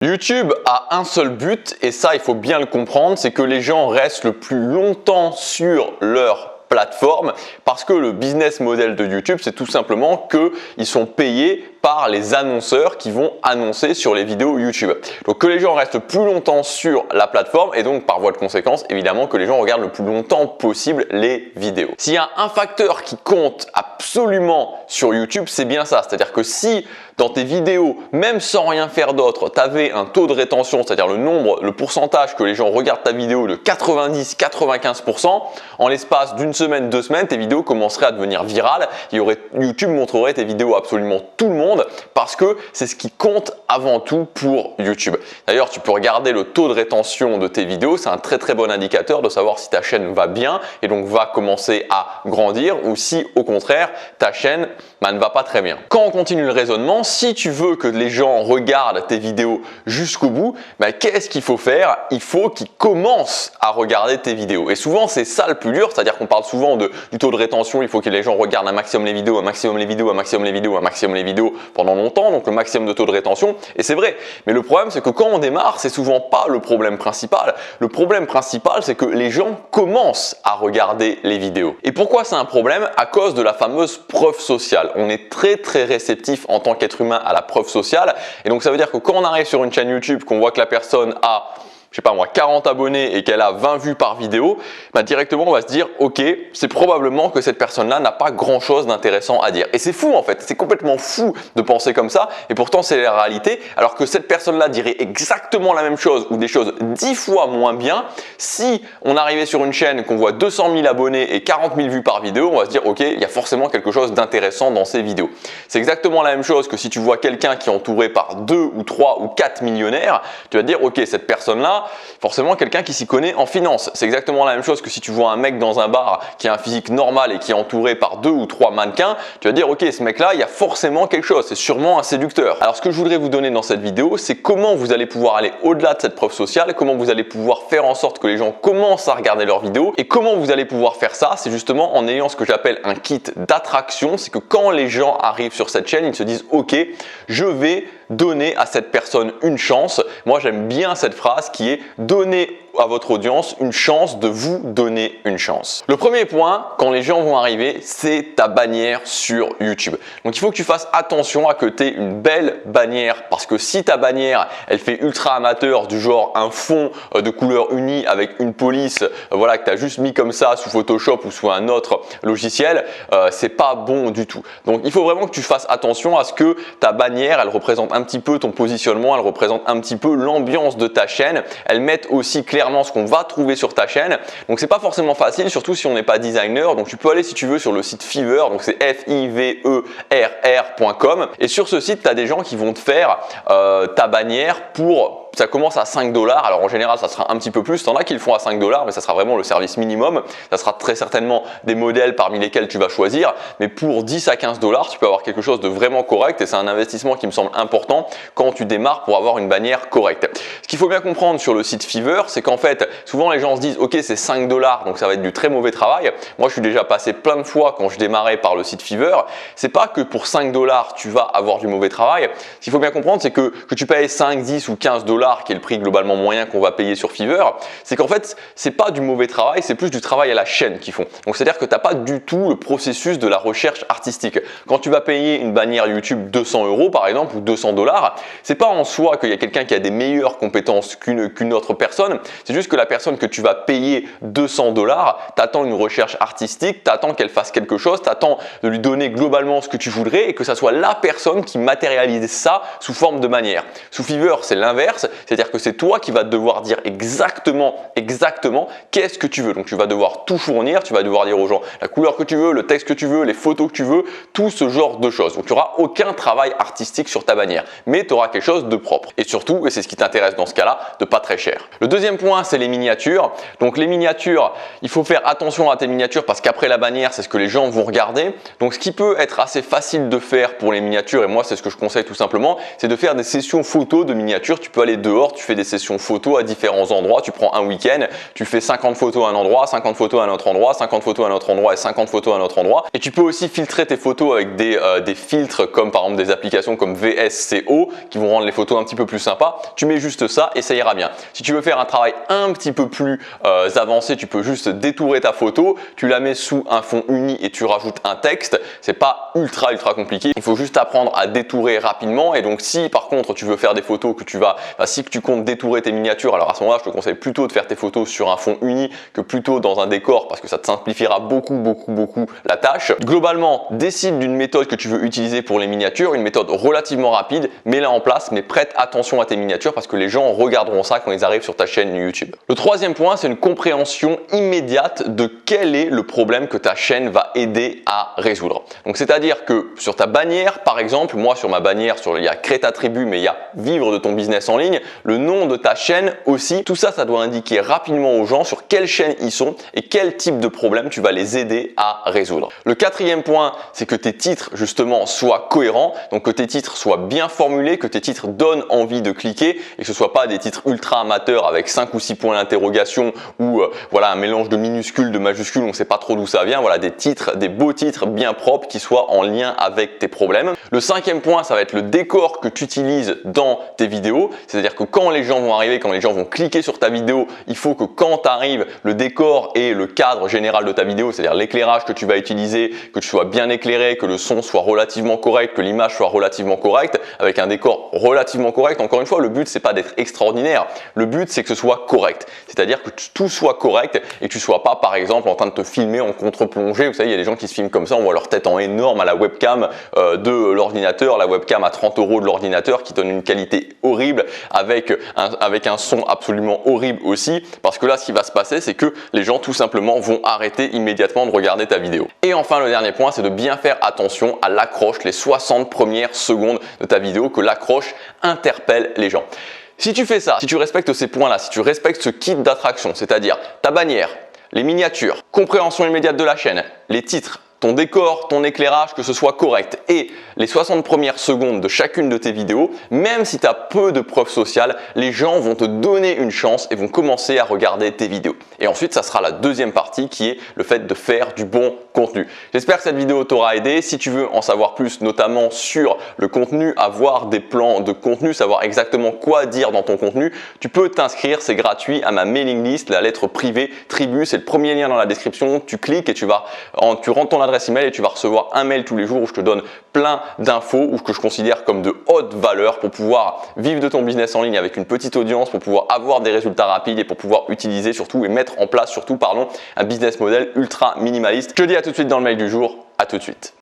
YouTube a un seul but, et ça il faut bien le comprendre, c'est que les gens restent le plus longtemps sur leur plateforme, parce que le business model de YouTube, c'est tout simplement qu'ils sont payés par les annonceurs qui vont annoncer sur les vidéos YouTube. Donc que les gens restent plus longtemps sur la plateforme et donc par voie de conséquence, évidemment que les gens regardent le plus longtemps possible les vidéos. S'il y a un facteur qui compte absolument sur YouTube, c'est bien ça. C'est-à-dire que si dans tes vidéos, même sans rien faire d'autre, tu avais un taux de rétention, c'est-à-dire le pourcentage que les gens regardent ta vidéo de 90-95%, en l'espace d'une semaine, 2 semaines, tes vidéos commenceraient à devenir virales. YouTube montrerait tes vidéos à absolument tout le monde parce que c'est ce qui compte avant tout pour YouTube. D'ailleurs, tu peux regarder le taux de rétention de tes vidéos, c'est un très bon indicateur de savoir si ta chaîne va bien et donc va commencer à grandir ou si au contraire ta chaîne ne va pas très bien. Quand on continue le raisonnement, si tu veux que les gens regardent tes vidéos jusqu'au bout, qu'est-ce qu'il faut faire? Il faut qu'ils commencent à regarder tes vidéos. Et souvent, c'est ça le plus dur, c'est-à-dire qu'on parle souvent du taux de rétention, il faut que les gens regardent un maximum les vidéos, un maximum les vidéos, un maximum les vidéos, un maximum les vidéos pendant longtemps, donc le maximum de taux de rétention. Et c'est vrai, mais le problème, c'est que quand on démarre, c'est souvent pas le problème principal. Le problème principal, c'est que les gens commencent à regarder les vidéos. Et pourquoi c'est un problème? À cause de la fameuse preuve sociale. On est très réceptif en tant qu'être humain à la preuve sociale. Et donc ça veut dire que quand on arrive sur une chaîne YouTube, qu'on voit que la personne a, je sais pas moi, 40 abonnés et qu'elle a 20 vues par vidéo, directement on va se dire ok, c'est probablement que cette personne-là n'a pas grand-chose d'intéressant à dire. Et c'est fou en fait, c'est complètement fou de penser comme ça et pourtant c'est la réalité, alors que cette personne-là dirait exactement la même chose ou des choses 10 fois moins bien si on arrivait sur une chaîne qu'on voit 200 000 abonnés et 40 000 vues par vidéo, on va se dire ok, il y a forcément quelque chose d'intéressant dans ces vidéos. C'est exactement la même chose que si tu vois quelqu'un qui est entouré par 2 ou 3 ou 4 millionnaires, tu vas te dire ok, cette personne-là, forcément quelqu'un qui s'y connaît en finance. C'est exactement la même chose que si tu vois un mec dans un bar qui a un physique normal et qui est entouré par 2 ou 3 mannequins, tu vas dire ok, ce mec-là, il y a forcément quelque chose, c'est sûrement un séducteur. Alors ce que je voudrais vous donner dans cette vidéo, c'est comment vous allez pouvoir aller au-delà de cette preuve sociale, comment vous allez pouvoir faire en sorte que les gens commencent à regarder leurs vidéos et comment vous allez pouvoir faire ça, c'est justement en ayant ce que j'appelle un kit d'attraction. C'est que quand les gens arrivent sur cette chaîne, ils se disent ok, je vais donner à cette personne une chance. Moi, j'aime bien cette phrase qui est donner à votre audience une chance de vous donner une chance. Le premier point, quand les gens vont arriver, c'est ta bannière sur YouTube. Donc, il faut que tu fasses attention à que tu aies une belle bannière parce que si ta bannière, elle fait ultra amateur du genre un fond de couleur unie avec une police, voilà, que tu as juste mis comme ça sous Photoshop ou sous un autre logiciel, c'est pas bon du tout. Donc, il faut vraiment que tu fasses attention à ce que ta bannière, elle représente un petit peu ton positionnement, elle représente un petit peu l'ambiance de ta chaîne. Elle met aussi clairement ce qu'on va trouver sur ta chaîne. Donc c'est pas forcément facile, surtout si on n'est pas designer. Donc tu peux aller si tu veux sur le site Fiverr, donc c'est fiverr.com et sur ce site, tu as des gens qui vont te faire ta bannière pour... Ça commence à 5 $. Alors en général, ça sera un petit peu plus. T'en as qui le font à 5 $, mais ça sera vraiment le service minimum. Ça sera très certainement des modèles parmi lesquels tu vas choisir. Mais pour 10 à 15 $, tu peux avoir quelque chose de vraiment correct et c'est un investissement qui me semble important quand tu démarres pour avoir une bannière correcte. Ce qu'il faut bien comprendre sur le site Fiverr, c'est qu'en fait, souvent les gens se disent ok, c'est 5 $, donc ça va être du très mauvais travail. Moi, je suis déjà passé plein de fois quand je démarrais par le site Fiverr. C'est pas que pour 5 $, tu vas avoir du mauvais travail. Ce qu'il faut bien comprendre, c'est que tu payes 5, 10 ou 15 $, qui est le prix globalement moyen qu'on va payer sur Fiverr, c'est qu'en fait, c'est pas du mauvais travail, c'est plus du travail à la chaîne qu'ils font. Donc, c'est-à-dire que tu n'as pas du tout le processus de la recherche artistique. Quand tu vas payer une bannière YouTube 200 € par exemple ou 200 $, c'est pas en soi qu'il y a quelqu'un qui a des meilleures compétences qu'une autre personne. C'est juste que la personne que tu vas payer 200 $, t'attends une recherche artistique, t'attends qu'elle fasse quelque chose, t'attends de lui donner globalement ce que tu voudrais et que ça soit la personne qui matérialise ça sous forme de bannière. Sous Fiverr, c'est l'inverse. C'est-à-dire que c'est toi qui vas devoir dire exactement qu'est-ce que tu veux. Donc tu vas devoir tout fournir, tu vas devoir dire aux gens la couleur que tu veux, le texte que tu veux, les photos que tu veux, tout ce genre de choses. Donc tu n'auras aucun travail artistique sur ta bannière, mais tu auras quelque chose de propre. Et surtout, et c'est ce qui t'intéresse dans ce cas-là, de pas très cher. Le deuxième point, c'est les miniatures. Donc les miniatures, il faut faire attention à tes miniatures parce qu'après la bannière, c'est ce que les gens vont regarder. Donc ce qui peut être assez facile de faire pour les miniatures, et moi c'est ce que je conseille tout simplement, c'est de faire des sessions photos de miniatures. Tu peux aller dehors, tu fais des sessions photos à différents endroits, tu prends un week-end, tu fais 50 photos à un endroit, 50 photos à un autre endroit, 50 photos à un autre endroit et 50 photos à un autre endroit. Et tu peux aussi filtrer tes photos avec des filtres comme par exemple des applications comme VSCO qui vont rendre les photos un petit peu plus sympas. Tu mets juste ça et ça ira bien. Si tu veux faire un travail un petit peu plus avancé, tu peux juste détourer ta photo, tu la mets sous un fond uni et tu rajoutes un texte. C'est pas ultra compliqué. Il faut juste apprendre à détourer rapidement. Et donc si par contre tu veux faire des photos que si tu comptes détourer tes miniatures, alors à ce moment-là je te conseille plutôt de faire tes photos sur un fond uni que plutôt dans un décor parce que ça te simplifiera beaucoup la tâche. Globalement, décide d'une méthode que tu veux utiliser pour les miniatures, une méthode relativement rapide, mets-la en place, mais prête attention à tes miniatures parce que les gens regarderont ça quand ils arrivent sur ta chaîne YouTube. Le troisième point, c'est une compréhension immédiate de quel est le problème que ta chaîne va aider à résoudre. Donc c'est-à-dire que sur ta bannière, par exemple, moi sur ma bannière, il y a Crée ta tribu, mais il y a Vivre de ton business en ligne, le nom de ta chaîne aussi, tout ça, ça doit indiquer rapidement aux gens sur quelle chaîne ils sont et quel type de problème tu vas les aider à résoudre. Le quatrième point, c'est que tes titres justement soient cohérents, donc que tes titres soient bien formulés, que tes titres donnent envie de cliquer et que ce ne soit pas des titres ultra amateurs avec 5 ou 6 points d'interrogation ou voilà un mélange de minuscules, de majuscules, on ne sait pas trop d'où ça vient. Voilà des titres, des beaux titres bien propres qui soient en lien avec tes problèmes. Le cinquième point, ça va être le décor que tu utilises dans tes vidéos, c'est-à-dire que quand les gens vont arriver, quand les gens vont cliquer sur ta vidéo, il faut que quand tu arrives, le décor et le cadre général de ta vidéo, c'est-à-dire l'éclairage que tu vas utiliser, que tu sois bien éclairé, que le son soit relativement correct, que l'image soit relativement correcte, avec un décor relativement correct. Encore une fois, le but c'est pas d'être extraordinaire, le but c'est que ce soit correct, c'est-à-dire que tout soit correct et que tu sois pas par exemple en train de te filmer en contre-plongée. Vous savez, il y a des gens qui se filment comme ça, on voit leur tête en énorme à la webcam de l'ordinateur, la webcam à 30 € de l'ordinateur qui donne une qualité horrible avec un son absolument horrible aussi, parce que là ce qui va se passer c'est que les gens tout simplement vont arrêter immédiatement de regarder ta vidéo. Et enfin le dernier point, c'est de bien faire attention à l'accroche, les 60 premières secondes de ta vidéo, que l'accroche interpelle les gens. Si tu fais ça, si tu respectes ces points-là, si tu respectes ce kit d'attraction, c'est-à-dire ta bannière, les miniatures, compréhension immédiate de la chaîne, les titres, ton décor, ton éclairage, que ce soit correct et les 60 premières secondes de chacune de tes vidéos, même si tu as peu de preuves sociales, les gens vont te donner une chance et vont commencer à regarder tes vidéos. Et ensuite, ça sera la deuxième partie qui est le fait de faire du bon contenu. J'espère que cette vidéo t'aura aidé. Si tu veux en savoir plus, notamment sur le contenu, avoir des plans de contenu, savoir exactement quoi dire dans ton contenu, tu peux t'inscrire, c'est gratuit, à ma mailing list, la lettre privée Tribu. C'est le premier lien dans la description. Tu cliques et tu rentres ton adresse email et tu vas recevoir un mail tous les jours où je te donne plein d'infos ou que je considère comme de haute valeur pour pouvoir vivre de ton business en ligne avec une petite audience, pour pouvoir avoir des résultats rapides et pour pouvoir utiliser surtout et mettre en place surtout un business model ultra minimaliste. Je te dis à tout de suite dans le mail du jour. À tout de suite.